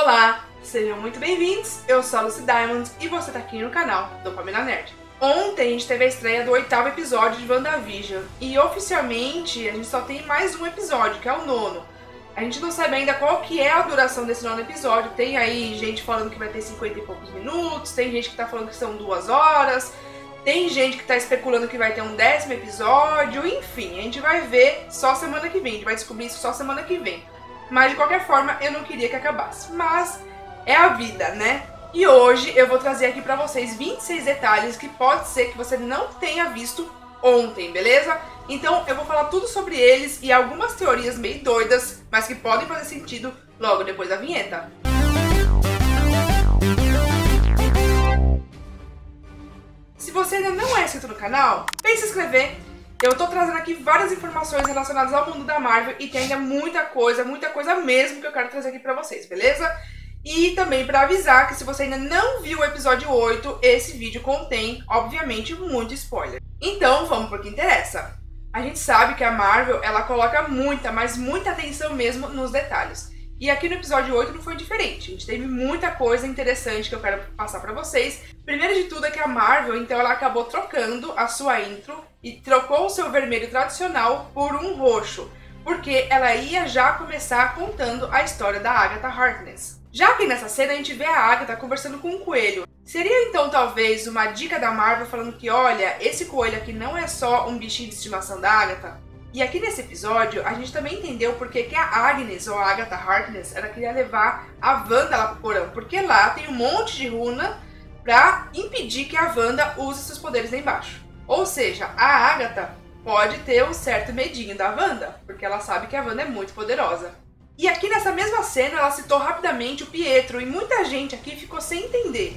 Olá, sejam muito bem-vindos, eu sou a Lucy Diamond e você tá aqui no canal Dopamina Nerd. Ontem a gente teve a estreia do 8º episódio de WandaVision e oficialmente a gente só tem mais um episódio, que é o 9º. A gente não sabe ainda qual que é a duração desse 9º episódio, tem aí gente falando que vai ter 50 e poucos minutos, tem gente que tá falando que são 2 horas, tem gente que tá especulando que vai ter um 10º episódio, enfim, a gente vai ver só semana que vem, a gente vai descobrir isso só semana que vem. Mas de qualquer forma eu não queria que acabasse, mas é a vida, né? E hoje eu vou trazer aqui pra vocês 26 detalhes que pode ser que você não tenha visto ontem, beleza? Então eu vou falar tudo sobre eles e algumas teorias meio doidas, mas que podem fazer sentido logo depois da vinheta. Se você ainda não é inscrito no canal, vem se inscrever. Eu tô trazendo aqui várias informações relacionadas ao mundo da Marvel e tem ainda muita coisa mesmo que eu quero trazer aqui pra vocês, beleza? E também pra avisar que se você ainda não viu o episódio 8, esse vídeo contém, obviamente, muito spoiler. Então vamos pro que interessa. A gente sabe que a Marvel, ela coloca muita, mas muita atenção mesmo nos detalhes. E aqui no episódio 8 não foi diferente, a gente teve muita coisa interessante que eu quero passar pra vocês. Primeiro de tudo é que a Marvel, então, ela acabou trocando a sua intro e trocou o seu vermelho tradicional por um roxo, porque ela ia já começar contando a história da Agatha Harkness. Já que nessa cena a gente vê a Agatha conversando com um coelho. Seria então talvez uma dica da Marvel falando que, olha, esse coelho aqui não é só um bichinho de estimação da Agatha? E aqui nesse episódio, a gente também entendeu porque que a Agnes, ou a Agatha Harkness, ela queria levar a Wanda lá pro porão. Porque lá tem um monte de runa pra impedir que a Wanda use seus poderes lá embaixo. Ou seja, a Agatha pode ter um certo medinho da Wanda, porque ela sabe que a Wanda é muito poderosa. E aqui nessa mesma cena, ela citou rapidamente o Pietro, e muita gente aqui ficou sem entender.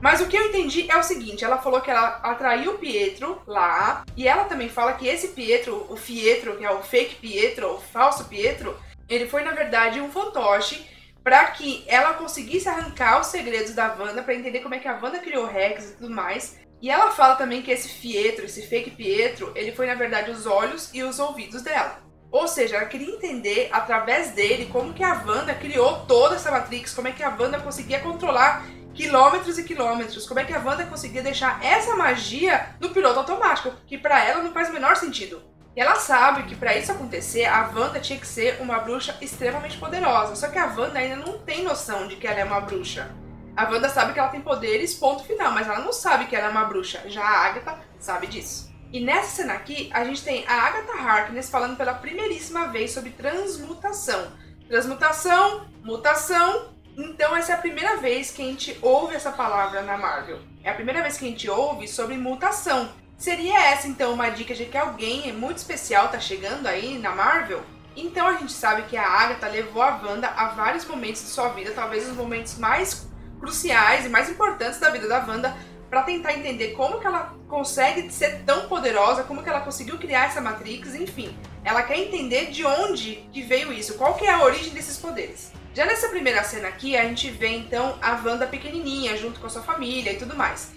Mas o que eu entendi é o seguinte, ela falou que ela atraiu o Pietro lá, e ela também fala que esse Pietro, o Fietro, que é o fake Pietro, o falso Pietro, ele foi na verdade um fantoche para que ela conseguisse arrancar os segredos da Wanda, para entender como é que a Wanda criou Rex e tudo mais. E ela fala também que esse Fietro, esse fake Pietro, ele foi na verdade os olhos e os ouvidos dela. Ou seja, ela queria entender através dele como que a Wanda criou toda essa Matrix, como é que a Wanda conseguia controlar quilômetros e quilômetros, como é que a Wanda conseguia deixar essa magia no piloto automático, que pra ela não faz o menor sentido. E ela sabe que pra isso acontecer, a Wanda tinha que ser uma bruxa extremamente poderosa, só que a Wanda ainda não tem noção de que ela é uma bruxa. A Wanda sabe que ela tem poderes, ponto final, mas ela não sabe que ela é uma bruxa, já a Agatha sabe disso. E nessa cena aqui, a gente tem a Agatha Harkness falando pela primeiríssima vez sobre transmutação. Transmutação, mutação. Então essa é a primeira vez que a gente ouve essa palavra na Marvel. É a primeira vez que a gente ouve sobre mutação. Seria essa então uma dica de que alguém muito especial tá chegando aí na Marvel? Então a gente sabe que a Agatha levou a Wanda a vários momentos de sua vida, talvez os momentos mais cruciais e mais importantes da vida da Wanda, para tentar entender como que ela consegue ser tão poderosa, como que ela conseguiu criar essa Matrix, enfim. Ela quer entender de onde que veio isso, qual que é a origem desses poderes. Já nessa primeira cena aqui, a gente vê então a Wanda pequenininha, junto com a sua família e tudo mais.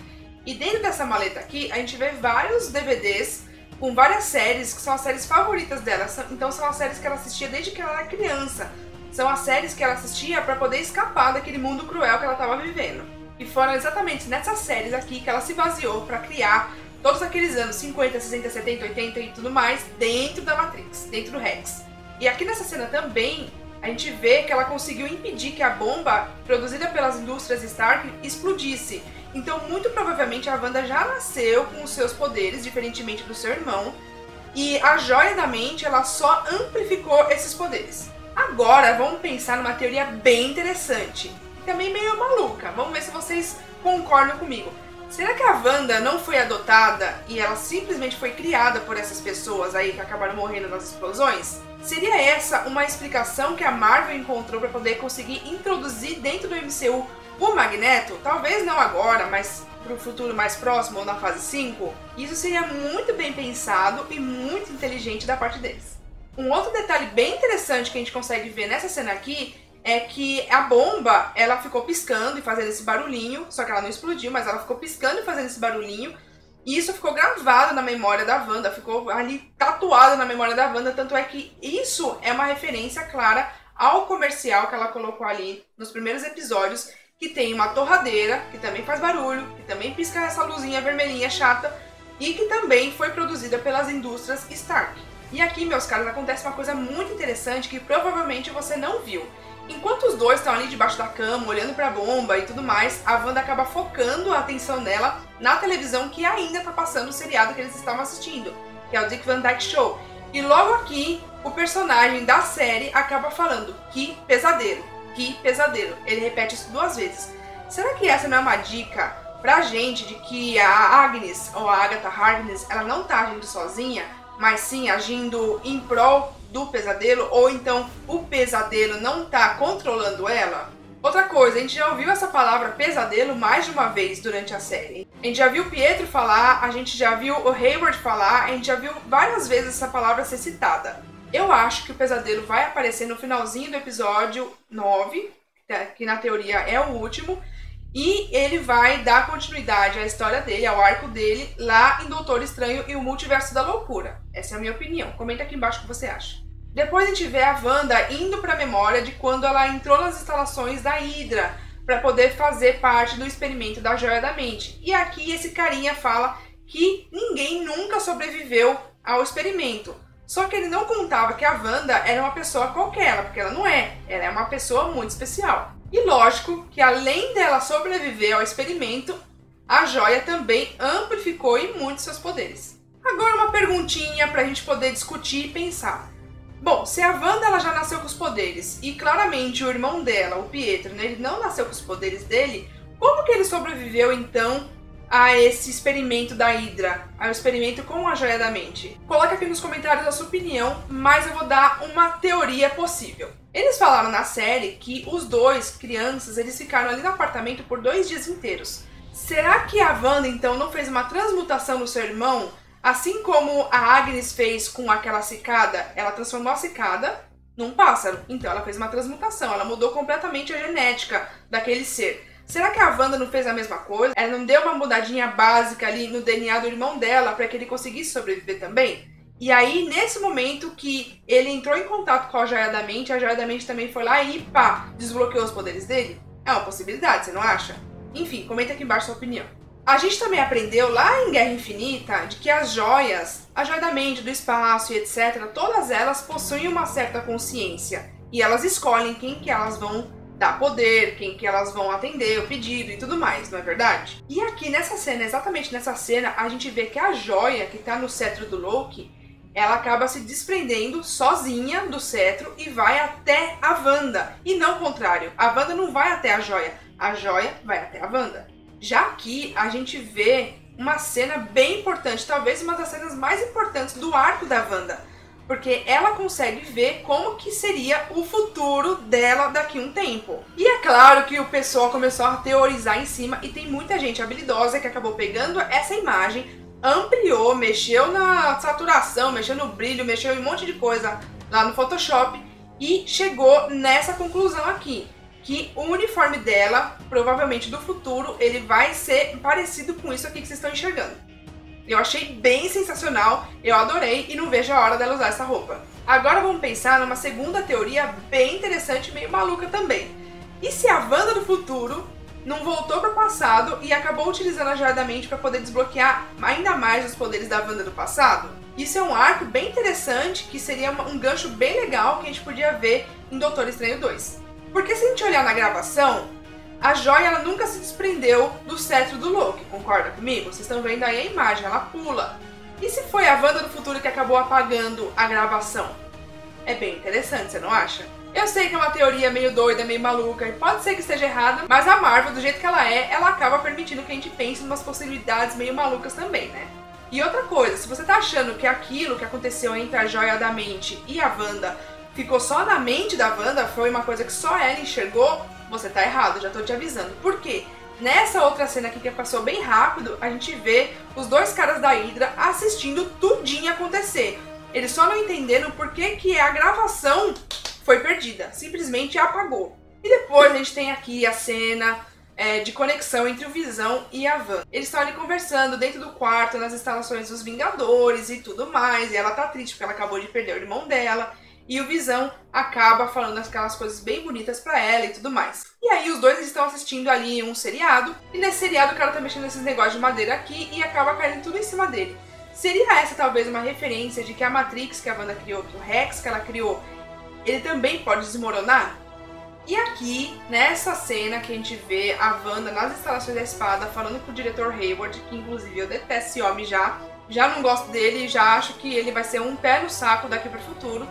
E dentro dessa maleta aqui, a gente vê vários DVDs com várias séries, que são as séries favoritas dela. Então são as séries que ela assistia desde que ela era criança. São as séries que ela assistia para poder escapar daquele mundo cruel que ela estava vivendo. E foram exatamente nessas séries aqui que ela se baseou para criar todos aqueles anos 50, 60, 70, 80 e tudo mais dentro da Matrix, dentro do Rex. E aqui nessa cena também, a gente vê que ela conseguiu impedir que a bomba produzida pelas indústrias Stark explodisse. Então, muito provavelmente, a Wanda já nasceu com os seus poderes, diferentemente do seu irmão. E a joia da mente, ela só amplificou esses poderes. Agora, vamos pensar numa teoria bem interessante. Também meio maluca. Vamos ver se vocês concordam comigo. Será que a Wanda não foi adotada e ela simplesmente foi criada por essas pessoas aí que acabaram morrendo nas explosões? Seria essa uma explicação que a Marvel encontrou para poder conseguir introduzir dentro do MCU o Magneto? Talvez não agora, mas para o futuro mais próximo ou na fase 5? Isso seria muito bem pensado e muito inteligente da parte deles. Um outro detalhe bem interessante que a gente consegue ver nessa cena aqui é que a bomba, ela ficou piscando e fazendo esse barulhinho, só que ela não explodiu, mas ela ficou piscando e fazendo esse barulhinho, e isso ficou gravado na memória da Wanda, ficou ali tatuado na memória da Wanda, tanto é que isso é uma referência clara ao comercial que ela colocou ali nos primeiros episódios, que tem uma torradeira, que também faz barulho, que também pisca essa luzinha vermelhinha chata, e que também foi produzida pelas indústrias Stark. E aqui, meus caros, acontece uma coisa muito interessante que provavelmente você não viu. Enquanto os dois estão ali debaixo da cama, olhando pra bomba e tudo mais, a Wanda acaba focando a atenção dela na televisão que ainda tá passando o seriado que eles estavam assistindo, que é o Dick Van Dyke Show. E logo aqui, o personagem da série acaba falando, que pesadelo, que pesadelo. Ele repete isso 2 vezes. Será que essa não é uma dica pra gente de que a Agnes, ou a Agatha Harkness, ela não tá agindo sozinha, mas sim agindo em prol do pesadelo, ou então o pesadelo não tá controlando ela? Outra coisa, a gente já ouviu essa palavra pesadelo mais de uma vez durante a série. A gente já viu o Pietro falar, a gente já viu o Hayward falar, a gente já viu várias vezes essa palavra ser citada. Eu acho que o pesadelo vai aparecer no finalzinho do episódio 9, que na teoria é o último, e ele vai dar continuidade à história dele, ao arco dele, lá em Doutor Estranho e o Multiverso da Loucura. Essa é a minha opinião. Comenta aqui embaixo o que você acha. Depois a gente vê a Wanda indo para a memória de quando ela entrou nas instalações da Hydra para poder fazer parte do experimento da Joia da Mente. E aqui esse carinha fala que ninguém nunca sobreviveu ao experimento. Só que ele não contava que a Wanda era uma pessoa qualquer, porque ela não é. Ela é uma pessoa muito especial. E lógico que além dela sobreviver ao experimento, a Joia também amplificou em muito seus poderes. Agora uma perguntinha para a gente poder discutir e pensar. Bom, se a Wanda ela já nasceu com os poderes e claramente o irmão dela, o Pietro, né, ele não nasceu com os poderes dele, como que ele sobreviveu então a esse experimento da Hydra, ao experimento com a Joia da Mente? Coloca aqui nos comentários a sua opinião, mas eu vou dar uma teoria possível. Eles falaram na série que os dois crianças, eles ficaram ali no apartamento por 2 dias inteiros. Será que a Wanda então não fez uma transmutação no seu irmão? Assim como a Agnes fez com aquela cicada, ela transformou a cicada num pássaro. Então ela fez uma transmutação, ela mudou completamente a genética daquele ser. Será que a Wanda não fez a mesma coisa? Ela não deu uma mudadinha básica ali no DNA do irmão dela para que ele conseguisse sobreviver também? E aí, nesse momento que ele entrou em contato com a Joia da Mente também foi lá e pá, desbloqueou os poderes dele? É uma possibilidade, você não acha? Enfim, comenta aqui embaixo a sua opinião. A gente também aprendeu lá em Guerra Infinita de que as joias, a Joia da Mente, do espaço e etc., todas elas possuem uma certa consciência. E elas escolhem quem que elas vão dar poder, quem que elas vão atender o pedido e tudo mais, não é verdade? E aqui nessa cena, exatamente nessa cena, a gente vê que a joia que tá no cetro do Loki, ela acaba se desprendendo sozinha do cetro e vai até a Wanda. E não o contrário, a Wanda não vai até a joia vai até a Wanda. Já aqui a gente vê uma cena bem importante, talvez uma das cenas mais importantes do arco da Wanda, porque ela consegue ver como que seria o futuro dela daqui a um tempo. E é claro que o pessoal começou a teorizar em cima e tem muita gente habilidosa que acabou pegando essa imagem, ampliou, mexeu na saturação, mexeu no brilho, mexeu em um monte de coisa lá no Photoshop e chegou nessa conclusão aqui, que o uniforme dela, provavelmente do futuro, ele vai ser parecido com isso aqui que vocês estão enxergando. Eu achei bem sensacional, eu adorei e não vejo a hora dela usar essa roupa. Agora vamos pensar numa segunda teoria bem interessante e meio maluca também. E se a Wanda do futuro não voltou para o passado e acabou utilizando a Joia da Mente para poder desbloquear ainda mais os poderes da Wanda do passado? Isso é um arco bem interessante, que seria um gancho bem legal que a gente podia ver em Doutor Estranho 2. Porque se a gente olhar na gravação, a joia ela nunca se desprendeu do cetro do Loki, concorda comigo? Vocês estão vendo aí a imagem, ela pula. E se foi a Wanda do futuro que acabou apagando a gravação? É bem interessante, você não acha? Eu sei que é uma teoria meio doida, meio maluca, e pode ser que esteja errada, mas a Marvel, do jeito que ela acaba permitindo que a gente pense em umas possibilidades meio malucas também, né? E outra coisa, se você tá achando que aquilo que aconteceu entre a Joia da Mente e a Wanda ficou só na mente da Wanda, foi uma coisa que só ela enxergou, você tá errado, já tô te avisando. Por quê? Nessa outra cena aqui que passou bem rápido, a gente vê os dois caras da Hydra assistindo tudinho acontecer. Eles só não entenderam por que a gravação foi perdida, simplesmente apagou. E depois a gente tem aqui a cena de conexão entre o Visão e a Wanda. Eles estão ali conversando dentro do quarto, nas instalações dos Vingadores e tudo mais, e ela tá triste porque ela acabou de perder o irmão dela. e o Visão acaba falando aquelas coisas bem bonitas pra ela e tudo mais. E aí os dois estão assistindo ali um seriado, e nesse seriado o cara tá mexendo nesses negócios de madeira aqui e acaba caindo tudo em cima dele. Seria essa talvez uma referência de que a Matrix que a Wanda criou, que o Rex que ela criou, ele também pode desmoronar? E aqui, nessa cena que a gente vê a Wanda nas instalações da espada falando com o diretor Hayward, que inclusive eu detesto esse homem já não gosto dele, já acho que ele vai ser um pé no saco daqui para o futuro,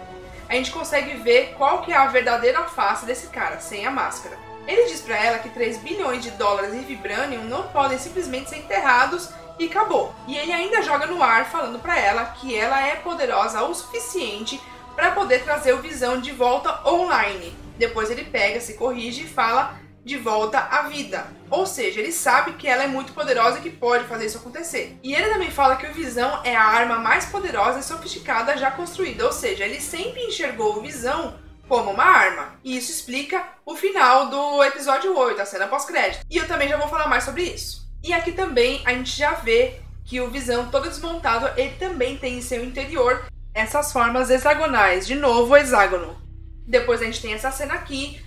a gente consegue ver qual que é a verdadeira face desse cara, sem a máscara. Ele diz pra ela que 3 bilhões de dólares em Vibranium não podem simplesmente ser enterrados e acabou. E ele ainda joga no ar falando pra ela que ela é poderosa o suficiente para poder trazer o Visão de volta online. Depois ele pega, se corrige e fala de volta à vida. Ou seja, ele sabe que ela é muito poderosa e que pode fazer isso acontecer. E ele também fala que o Visão é a arma mais poderosa e sofisticada já construída. Ou seja, ele sempre enxergou o Visão como uma arma. E isso explica o final do episódio 8, a cena pós-crédito. E eu também já vou falar mais sobre isso. E aqui também a gente já vê que o Visão todo desmontado, ele também tem em seu interior essas formas hexagonais. De novo, o hexágono. Depois a gente tem essa cena aqui,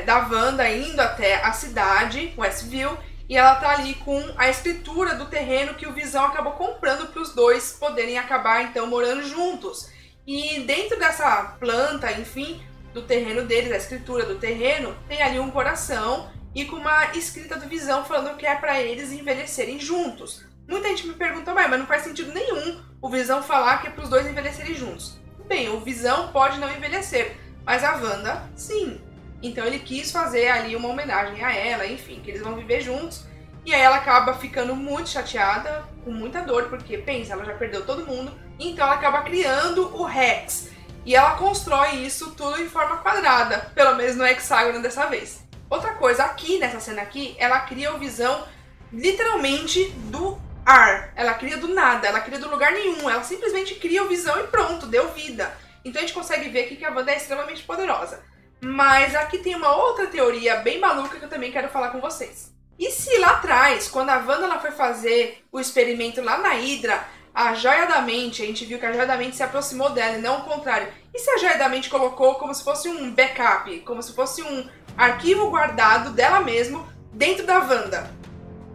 da Wanda indo até a cidade, Westview, e ela tá ali com a escritura do terreno que o Visão acabou comprando para os dois poderem acabar então morando juntos. E dentro dessa planta, enfim, do terreno deles, a escritura do terreno, tem ali um coração e com uma escrita do Visão falando que é para eles envelhecerem juntos. Muita gente me pergunta, mas não faz sentido nenhum o Visão falar que é para os dois envelhecerem juntos. Bem, o Visão pode não envelhecer, mas a Wanda, sim. Então ele quis fazer ali uma homenagem a ela, enfim, que eles vão viver juntos. E aí ela acaba ficando muito chateada, com muita dor, porque, pensa, ela já perdeu todo mundo. Então ela acaba criando o Rex. E ela constrói isso tudo em forma quadrada, pelo menos no hexágono dessa vez. Outra coisa, aqui nessa cena aqui, ela cria o Visão literalmente do ar. Ela cria do nada, ela cria do lugar nenhum. Ela simplesmente cria o Visão e pronto, deu vida. Então a gente consegue ver aqui que a Wanda é extremamente poderosa. Mas aqui tem uma outra teoria bem maluca que eu também quero falar com vocês. E se lá atrás, quando a Wanda ela foi fazer o experimento lá na Hydra, a Joia da Mente, a gente viu que a Joia da Mente se aproximou dela e não o contrário. E se a Joia da Mente colocou como se fosse um backup, como se fosse um arquivo guardado dela mesma dentro da Wanda?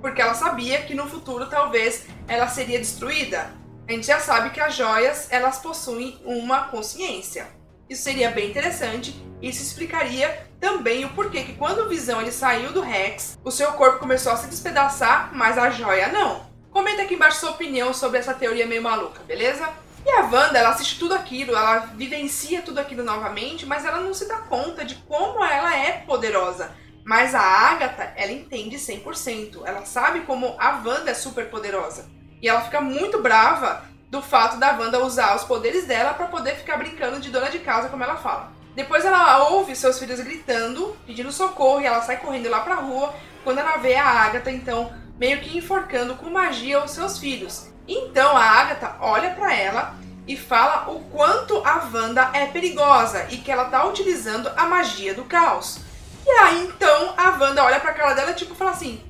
Porque ela sabia que no futuro talvez ela seria destruída. A gente já sabe que as joias, elas possuem uma consciência. Isso seria bem interessante. Isso explicaria também o porquê que quando o Visão ele saiu do Rex, o seu corpo começou a se despedaçar, mas a joia não. Comenta aqui embaixo sua opinião sobre essa teoria meio maluca, beleza? E a Wanda, ela assiste tudo aquilo, ela vivencia tudo aquilo novamente, mas ela não se dá conta de como ela é poderosa. Mas a Agatha, ela entende 100%. Ela sabe como a Wanda é super poderosa. E ela fica muito brava do fato da Wanda usar os poderes dela para poder ficar brincando de dona de casa, como ela fala. Depois ela ouve seus filhos gritando, pedindo socorro, e ela sai correndo lá pra rua, quando ela vê a Agatha, então, meio que enforcando com magia os seus filhos. Então a Agatha olha pra ela e fala o quanto a Wanda é perigosa e que ela tá utilizando a magia do caos. E aí então a Wanda olha pra cara dela e tipo fala assim: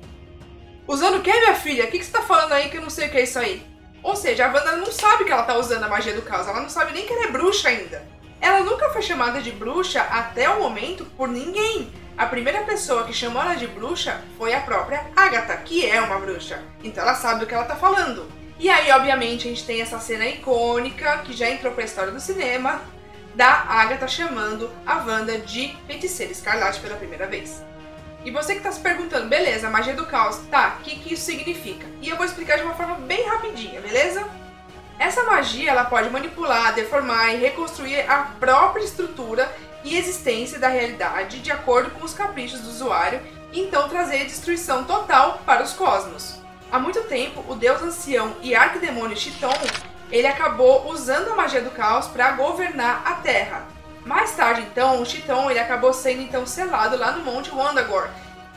usando o que, minha filha? O que você tá falando aí que eu não sei o que é isso aí? Ou seja, a Wanda não sabe que ela tá usando a magia do caos, ela não sabe nem que ela é bruxa ainda. Ela nunca foi chamada de bruxa até o momento por ninguém. A primeira pessoa que chamou ela de bruxa foi a própria Agatha, que é uma bruxa. Então ela sabe do que ela tá falando. E aí, obviamente, a gente tem essa cena icônica, que já entrou pra história do cinema, da Agatha chamando a Wanda de Feiticeira Escarlate pela primeira vez. E você que tá se perguntando, beleza, magia do caos, tá, o que isso significa? E eu vou explicar de uma forma bem rapidinha, beleza? Essa magia, ela pode manipular, deformar e reconstruir a própria estrutura e existência da realidade de acordo com os caprichos do usuário e então trazer destruição total para os cosmos. Há muito tempo, o deus ancião e arquidemônio Chthon, ele acabou usando a magia do caos para governar a Terra. Mais tarde, então, o Chthon ele acabou sendo então selado lá no Monte Wundagore,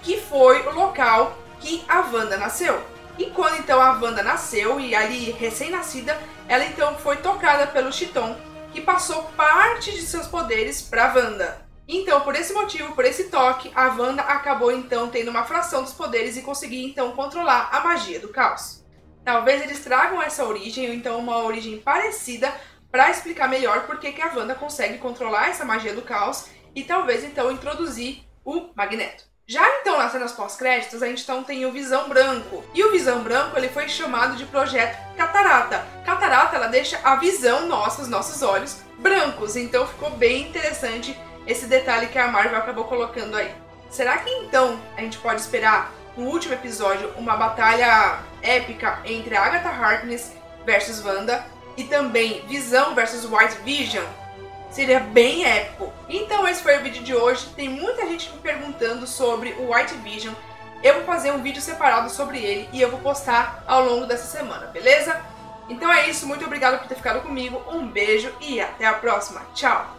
que foi o local que a Wanda nasceu. E quando então a Wanda nasceu, e ali recém-nascida, ela então foi tocada pelo Chthon, que passou parte de seus poderes para a Wanda. Então, por esse motivo, por esse toque, a Wanda acabou então tendo uma fração dos poderes e conseguiu então controlar a magia do caos. Talvez eles tragam essa origem, ou então uma origem parecida para explicar melhor por que a Wanda consegue controlar essa magia do caos e talvez então introduzir o Magneto. Já então nas cenas pós-créditos a gente então tem o Visão Branco. E o Visão Branco ele foi chamado de Projeto Catarata. Catarata ela deixa a visão nossa, os nossos olhos, brancos. Então ficou bem interessante esse detalhe que a Marvel acabou colocando aí. Será que então a gente pode esperar no último episódio uma batalha épica entre Agatha Harkness versus Wanda e também Visão versus White Vision? Seria bem épico. Então esse foi o vídeo de hoje. Tem muita gente me perguntando sobre o White Vision. Eu vou fazer um vídeo separado sobre ele e eu vou postar ao longo dessa semana, beleza? Então é isso, muito obrigada por ter ficado comigo. Um beijo e até a próxima. Tchau!